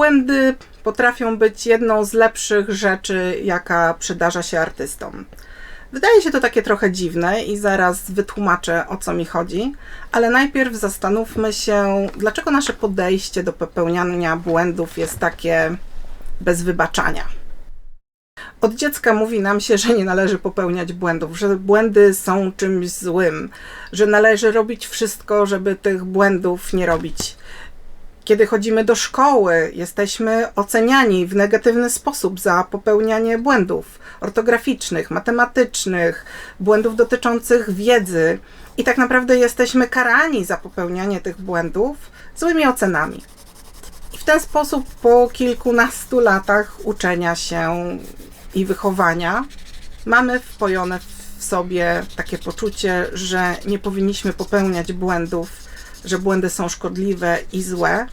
błędy potrafią być jedną z lepszych rzeczy, jaka przydarza się artystom. Wydaje się to takie trochę dziwne i zaraz wytłumaczę, o co mi chodzi, ale najpierw zastanówmy się, dlaczego nasze podejście do popełniania błędów jest takie bez wybaczania. Od dziecka mówi nam się, że nie należy popełniać błędów, że błędy są czymś złym, że należy robić wszystko, żeby tych błędów nie robić. Kiedy chodzimy do szkoły, jesteśmy oceniani w negatywny sposób za popełnianie błędów ortograficznych, matematycznych, błędów dotyczących wiedzy i tak naprawdę jesteśmy karani za popełnianie tych błędów złymi ocenami. I w ten sposób po kilkunastu latach uczenia się i wychowania mamy wpojone w sobie takie poczucie, że nie powinniśmy popełniać błędów, że błędy są szkodliwe i złe.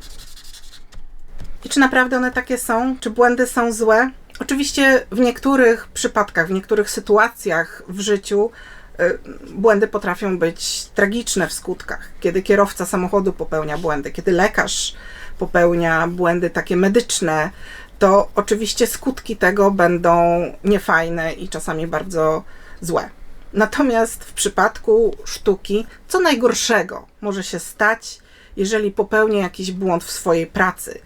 I czy naprawdę one takie są? Czy błędy są złe? Oczywiście w niektórych przypadkach, w niektórych sytuacjach w życiu błędy potrafią być tragiczne w skutkach. Kiedy kierowca samochodu popełnia błędy, kiedy lekarz popełnia błędy takie medyczne, to oczywiście skutki tego będą niefajne i czasami bardzo złe. Natomiast w przypadku sztuki, co najgorszego może się stać, jeżeli popełnię jakiś błąd w swojej pracy?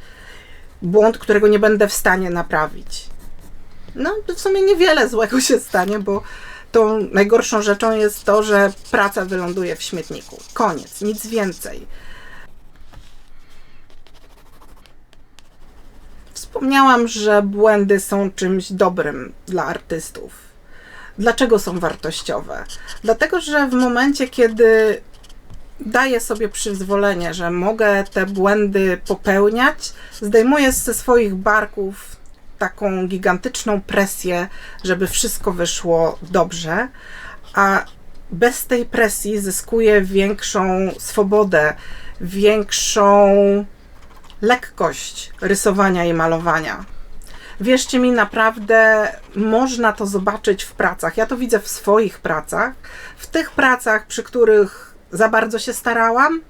Błąd, którego nie będę w stanie naprawić. No, w sumie niewiele złego się stanie, bo tą najgorszą rzeczą jest to, że praca wyląduje w śmietniku. Koniec, nic więcej. Wspomniałam, że błędy są czymś dobrym dla artystów. Dlaczego są wartościowe? Dlatego, że w momencie, kiedy daję sobie przyzwolenie, że mogę te błędy popełniać, zdejmuję ze swoich barków taką gigantyczną presję, żeby wszystko wyszło dobrze, a bez tej presji zyskuję większą swobodę, większą lekkość rysowania i malowania. Wierzcie mi, naprawdę można to zobaczyć w pracach. Ja to widzę w swoich pracach, w tych pracach, przy których za bardzo się starałam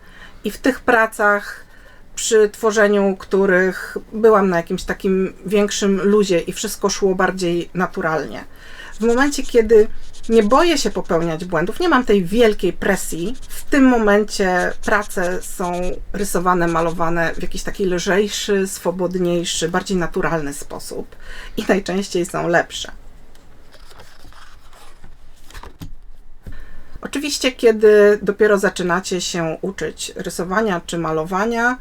i w tych pracach, przy tworzeniu których byłam na jakimś takim większym luzie i wszystko szło bardziej naturalnie. W momencie, kiedy nie boję się popełniać błędów, nie mam tej wielkiej presji, w tym momencie prace są rysowane, malowane w jakiś taki lżejszy, swobodniejszy, bardziej naturalny sposób i najczęściej są lepsze. Oczywiście, kiedy dopiero zaczynacie się uczyć rysowania czy malowania,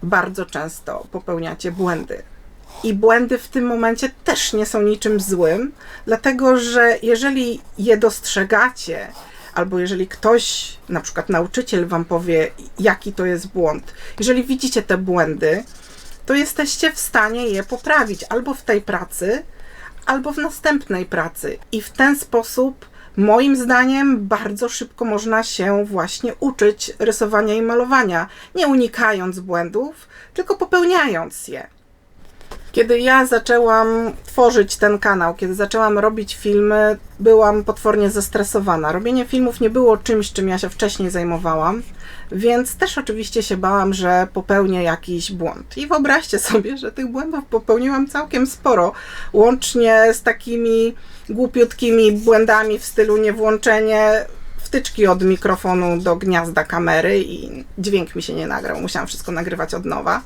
bardzo często popełniacie błędy. I błędy w tym momencie też nie są niczym złym, dlatego że jeżeli je dostrzegacie, albo jeżeli ktoś, na przykład nauczyciel wam powie, jaki to jest błąd, jeżeli widzicie te błędy, to jesteście w stanie je poprawić albo w tej pracy, albo w następnej pracy. I w ten sposób, moim zdaniem, bardzo szybko można się właśnie uczyć rysowania i malowania, nie unikając błędów, tylko popełniając je. Kiedy ja zaczęłam tworzyć ten kanał, kiedy zaczęłam robić filmy, byłam potwornie zestresowana. Robienie filmów nie było czymś, czym ja się wcześniej zajmowałam, więc też oczywiście się bałam, że popełnię jakiś błąd. I wyobraźcie sobie, że tych błędów popełniłam całkiem sporo, łącznie z takimi głupiutkimi błędami w stylu niewłączenie wtyczki od mikrofonu do gniazda kamery i dźwięk mi się nie nagrał, musiałam wszystko nagrywać od nowa.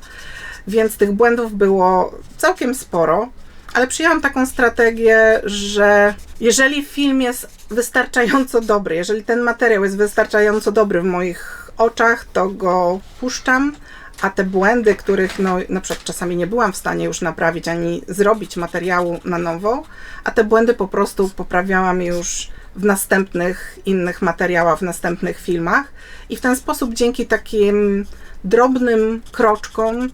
Więc tych błędów było całkiem sporo, ale przyjęłam taką strategię, że jeżeli film jest wystarczająco dobry, jeżeli ten materiał jest wystarczająco dobry w moich oczach, to go puszczam, a te błędy, których na przykład czasami nie byłam w stanie już naprawić ani zrobić materiału na nowo, a te błędy po prostu poprawiałam już w następnych innych materiałach, w następnych filmach i w ten sposób dzięki takim drobnym kroczkom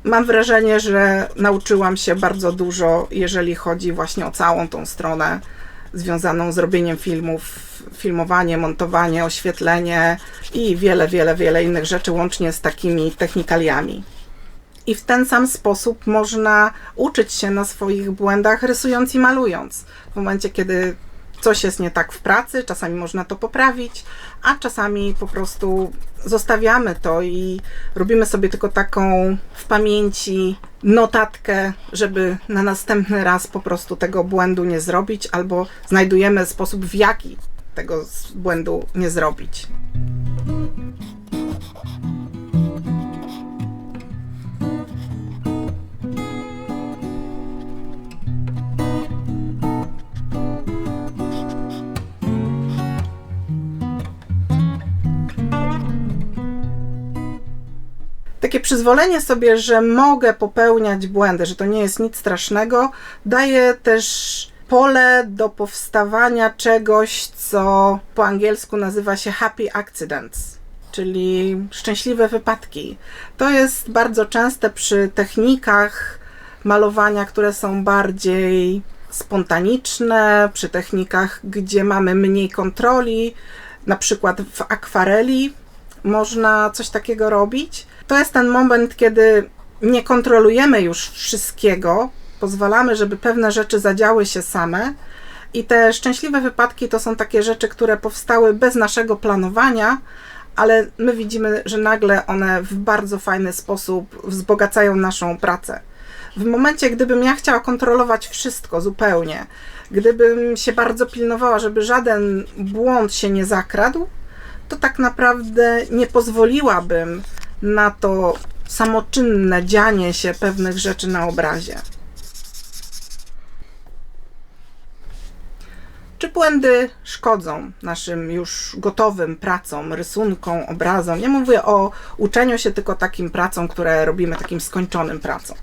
mam wrażenie, że nauczyłam się bardzo dużo, jeżeli chodzi właśnie o całą tą stronę związaną z robieniem filmów, filmowanie, montowanie, oświetlenie i wiele innych rzeczy, łącznie z takimi technikaliami. I w ten sam sposób można uczyć się na swoich błędach, rysując i malując. W momencie, kiedy coś jest nie tak w pracy, czasami można to poprawić, a czasami po prostu zostawiamy to i robimy sobie tylko taką w pamięci notatkę, żeby na następny raz po prostu tego błędu nie zrobić, albo znajdujemy sposób, w jaki tego błędu nie zrobić. Takie przyzwolenie sobie, że mogę popełniać błędy, że to nie jest nic strasznego, daje też pole do powstawania czegoś, co po angielsku nazywa się happy accidents, czyli szczęśliwe wypadki. To jest bardzo częste przy technikach malowania, które są bardziej spontaniczne, przy technikach, gdzie mamy mniej kontroli, na przykład w akwareli można coś takiego robić. To jest ten moment, kiedy nie kontrolujemy już wszystkiego, pozwalamy, żeby pewne rzeczy zadziały się same i te szczęśliwe wypadki to są takie rzeczy, które powstały bez naszego planowania, ale my widzimy, że nagle one w bardzo fajny sposób wzbogacają naszą pracę. W momencie, gdybym ja chciała kontrolować wszystko zupełnie, gdybym się bardzo pilnowała, żeby żaden błąd się nie zakradł, to tak naprawdę nie pozwoliłabym na to samoczynne dzianie się pewnych rzeczy na obrazie. Czy błędy szkodzą naszym już gotowym pracom, rysunkom, obrazom? Nie mówię o uczeniu się tylko takim pracom, które robimy takim skończonym pracom.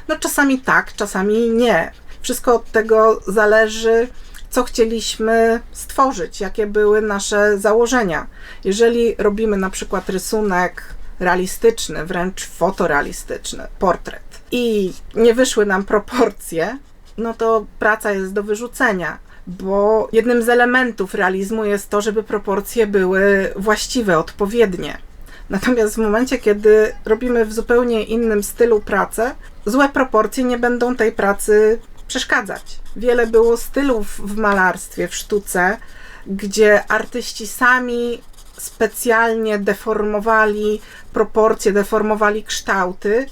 No czasami tak, czasami nie. Wszystko od tego zależy, co chcieliśmy stworzyć, jakie były nasze założenia. Jeżeli robimy na przykład rysunek realistyczny, wręcz fotorealistyczny, portret i nie wyszły nam proporcje, no to praca jest do wyrzucenia, bo jednym z elementów realizmu jest to, żeby proporcje były właściwe, odpowiednie. Natomiast w momencie, kiedy robimy w zupełnie innym stylu pracę, złe proporcje nie będą tej pracy przeszkadzać. Wiele było stylów w malarstwie, w sztuce, gdzie artyści sami specjalnie deformowali proporcje, deformowali kształty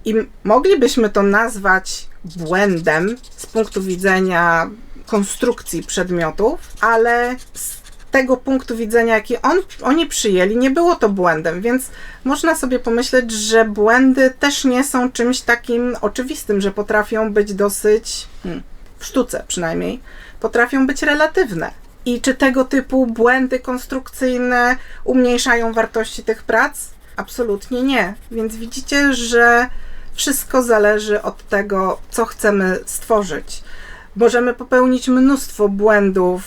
i moglibyśmy to nazwać błędem z punktu widzenia konstrukcji przedmiotów, ale z tego punktu widzenia, jaki oni przyjęli, nie było to błędem, więc można sobie pomyśleć, że błędy też nie są czymś takim oczywistym, że potrafią być dosyć, w sztuce przynajmniej, potrafią być relatywne. I czy tego typu błędy konstrukcyjne umniejszają wartości tych prac? Absolutnie nie. Więc widzicie, że wszystko zależy od tego, co chcemy stworzyć. Możemy popełnić mnóstwo błędów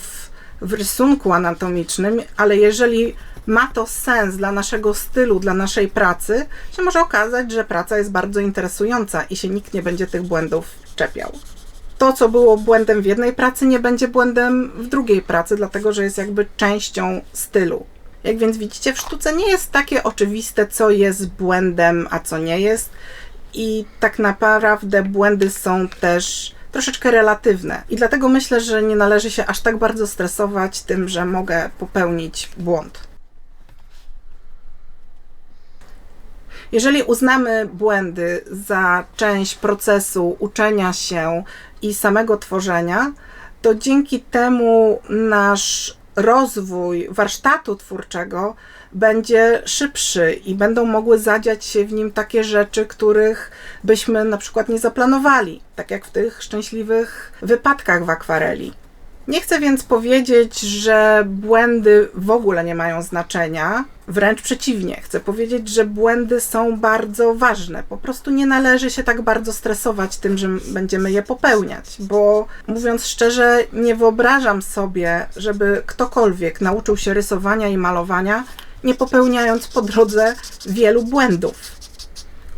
w rysunku anatomicznym, ale jeżeli ma to sens dla naszego stylu, dla naszej pracy, to może okazać, że praca jest bardzo interesująca i się nikt nie będzie tych błędów czepiał. To, co było błędem w jednej pracy, nie będzie błędem w drugiej pracy, dlatego że jest jakby częścią stylu. Jak więc widzicie, w sztuce nie jest takie oczywiste, co jest błędem, a co nie jest. I tak naprawdę błędy są też troszeczkę relatywne. I dlatego myślę, że nie należy się aż tak bardzo stresować tym, że mogę popełnić błąd. Jeżeli uznamy błędy za część procesu uczenia się i samego tworzenia, to dzięki temu nasz rozwój warsztatu twórczego będzie szybszy i będą mogły zadziać się w nim takie rzeczy, których byśmy na przykład nie zaplanowali, tak jak w tych szczęśliwych wypadkach w akwareli. Nie chcę więc powiedzieć, że błędy w ogóle nie mają znaczenia, wręcz przeciwnie. Chcę powiedzieć, że błędy są bardzo ważne. Po prostu nie należy się tak bardzo stresować tym, że będziemy je popełniać, bo mówiąc szczerze, nie wyobrażam sobie, żeby ktokolwiek nauczył się rysowania i malowania, nie popełniając po drodze wielu błędów.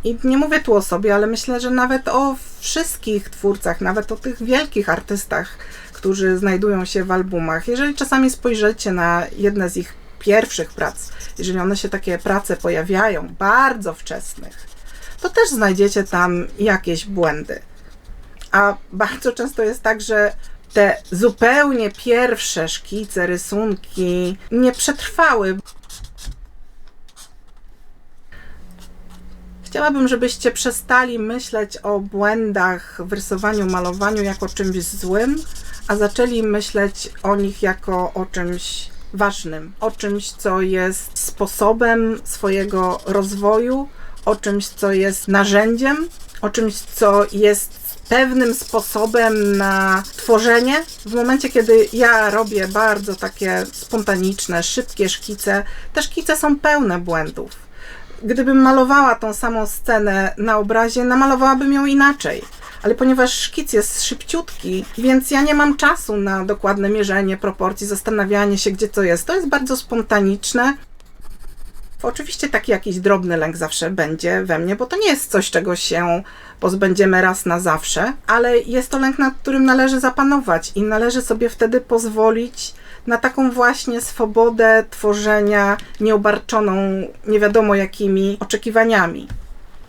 I nie mówię tu o sobie, ale myślę, że nawet o wszystkich twórcach, nawet o tych wielkich artystach, którzy znajdują się w albumach. Jeżeli czasami spojrzycie na jedne z ich pierwszych prac, jeżeli one się takie prace pojawiają, bardzo wczesnych, to też znajdziecie tam jakieś błędy. A bardzo często jest tak, że te zupełnie pierwsze szkice, rysunki nie przetrwały. Chciałabym, żebyście przestali myśleć o błędach w rysowaniu, malowaniu jako czymś złym, a zaczęli myśleć o nich jako o czymś ważnym, o czymś, co jest sposobem swojego rozwoju, o czymś, co jest narzędziem, o czymś, co jest pewnym sposobem na tworzenie. W momencie, kiedy ja robię bardzo takie spontaniczne, szybkie szkice, te szkice są pełne błędów. Gdybym malowała tą samą scenę na obrazie, namalowałabym ją inaczej. Ale ponieważ szkic jest szybciutki, więc ja nie mam czasu na dokładne mierzenie proporcji, zastanawianie się, gdzie co jest. To jest bardzo spontaniczne. Oczywiście taki jakiś drobny lęk zawsze będzie we mnie, bo to nie jest coś, czego się pozbędziemy raz na zawsze, ale jest to lęk, nad którym należy zapanować i należy sobie wtedy pozwolić na taką właśnie swobodę tworzenia nieobarczoną nie wiadomo jakimi oczekiwaniami.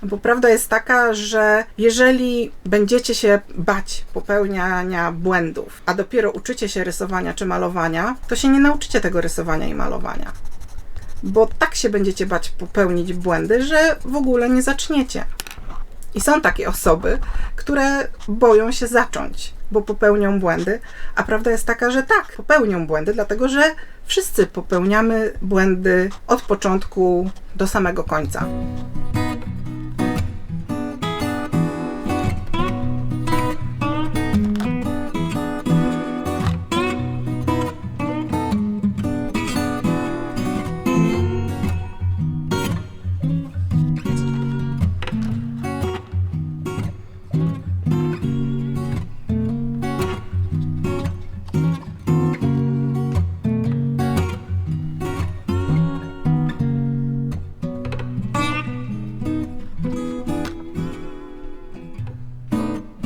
Bo prawda jest taka, że jeżeli będziecie się bać popełniania błędów, a dopiero uczycie się rysowania czy malowania, to się nie nauczycie tego rysowania i malowania. Bo tak się będziecie bać popełnić błędy, że w ogóle nie zaczniecie. I są takie osoby, które boją się zacząć, bo popełnią błędy, a prawda jest taka, że tak, popełnią błędy, dlatego że wszyscy popełniamy błędy od początku do samego końca.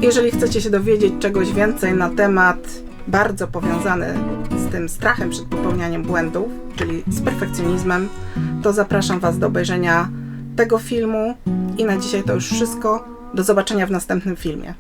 Jeżeli chcecie się dowiedzieć czegoś więcej na temat bardzo powiązany z tym strachem przed popełnianiem błędów, czyli z perfekcjonizmem, to zapraszam Was do obejrzenia tego filmu i na dzisiaj to już wszystko. Do zobaczenia w następnym filmie.